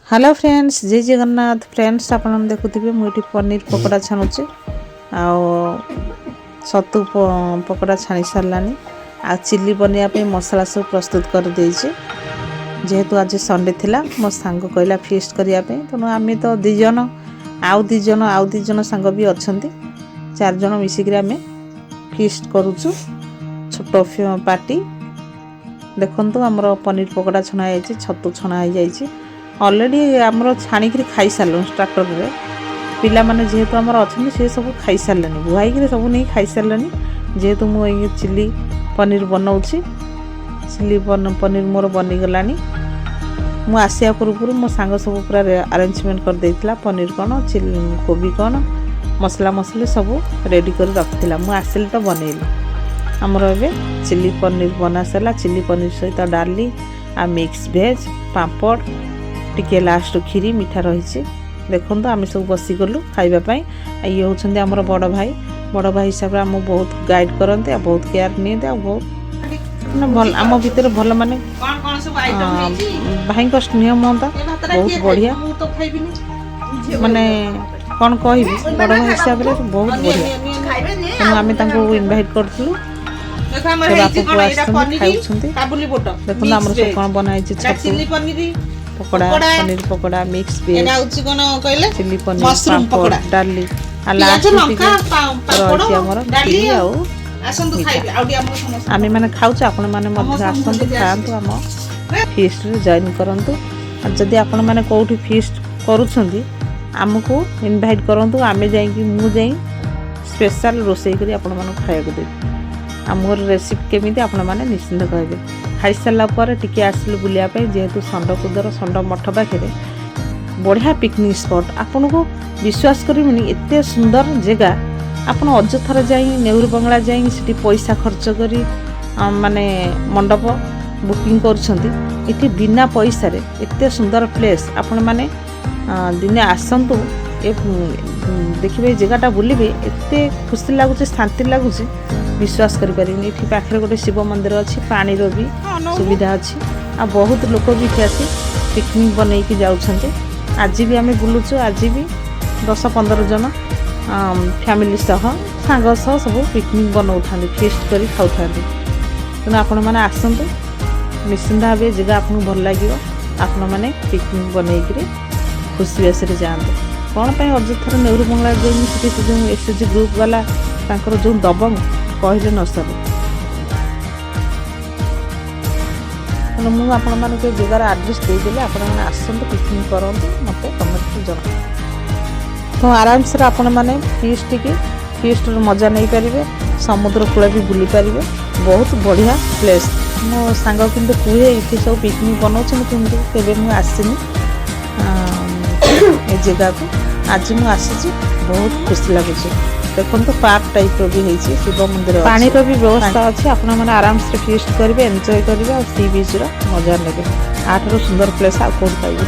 Hello friends, जय Jagannath. Friends आपन देखुथिबे मुझे पनीर पकोड़ा छाणुचे सत्तू पकोड़ा छाणी सारानी आ चिल्ली बनिया पे मसला सब प्रस्तुत कर देइछे। जेहेतु आज संडे थिला मो सांग कहला फीस्ट करिया पे तो आमे तो दु जन सांग भी अछंती, 4 जन मिसिकरी आमे फीस्ट करूछु। छोटो पार्टी देखंतु हमर पनीर पकोड़ा छना आइछि, छत्तू छना आइ जाइछि। ऑलरेडी आमर छाणिक खाई सारे स्टार्टर रे पिला माने जेहेतु आमर अच्छा से सब खाई सारे बुहाई सब नहीं खाई सारे। जेहेतु मुझे चिल्ली पनीर बनाऊँगी, चिल्ली पनीर मोर बनीगला। मु आसिया पूर्व मो सांग सब पूरा अरेंजमेंट कर देइथिला। पनीर कौन चिल्ली कोबी कौन मसला मसली सब रेडी कर रखिला। मु आसिल तो बनैली आमर ए चिल्ली पनीर बना सारा। चिल्ली पनीर सहित डाली आ मिक्स भेज पापड़ टिके लास्ट खीरी मीठा रही। देखो आम सब बसीगलु खावाई। ये होंगे आमर बड़ भाई हिसाब से आम बहुत गाइड करते, बहुत केयर नहीं बहुत भल आम भितर भल माने भाई स्नेह महंता बहुत बढ़िया माने कौन कह बड़ भाई हिसाब से बहुत बढ़िया। तेणु आम इनभाइट करूँ देखो आम सब कौन बनाई पकोड़ा पनीर पकोड़ा मिक्स चिल्ली पनीर पापड़ डाली आम मैंने खाऊ आपण मैंने आसतु खातु आम फीस्ट जॉइन करंतु। जदि आपण मैंने कौटी फीस्ट करुछंती आमको इनवाइट करंतु। आमे जाई मु जाई स्पेशल रोसई करी आपण माने खाया को देबी। आमर रेसिपी केमिति आपण माने निश्चिंत कहबे। खाई सारा पर टिके आसिलु बुलिया पे, जेहेतु षंडकुदर षंड मठ पाखे बढ़िया पिकनिक स्पॉट। आपन को विश्वास करिबनी एते सुंदर जगह। आपन अजथर जाई नेहरू बंगला जाई सिटी पैसा खर्च करी माने मंडप बुकिंग करछंती। इति बिना पैसा रे एते सुंदर प्लेस आपण माने दिने आसंतु देखिए जगहटा बुलिबे एते खुशी लगुच शांति लगुच विश्वास करें। ये पाखे गोटे शिव मंदिर अच्छी, पानी भी सुविधा अच्छी आ बहुत लोक भी आसी पिकनिक बनईकी जाऊँचे। आज भी आम बुलुचु, आज भी 10-15 जन फैमिली सह सांग सह सब पिकनिक बनाऊ फीस्ट कर खाऊ। तेणु आपण मैंने आसतु निश्चिंत भाव जगह आपको भल लगे। आपण मैंने पिकनिक बनईकि खुशी आसरे जाते। कौन पर अजथर नेहरू बंगला जाइए जो एसएचजी ग्रुप वाला जो दबंग कहले न सर। तेणु मुझे आपण मान जगार आड्रेस देदेली आपण मैंने आसतु पिकनिक करूँ मत कमेंट जन। तो आराम से आपण मैंने फीस्ट मजा नहीं पारे। समुद्र कूल भी बुली पारे। बहुत बढ़िया प्लेस। मो सांग कि कहे ये सब पिकनिक बनाऊँ किंतु केवे मुझे आसनी ए जगह को। आज मुझे आसी बहुत खुशी लगुच। देखो तो पार्क टाइप रो भी है शिव मंदिर, पानी रो भी व्यवस्था अच्छी। आपण मैंने आराम से फीस्ट करेंगे, एंजॉय करेंगे और सी बीच रो मजा लगे। आठर सुंदर प्लेस आ कौन पाइबे।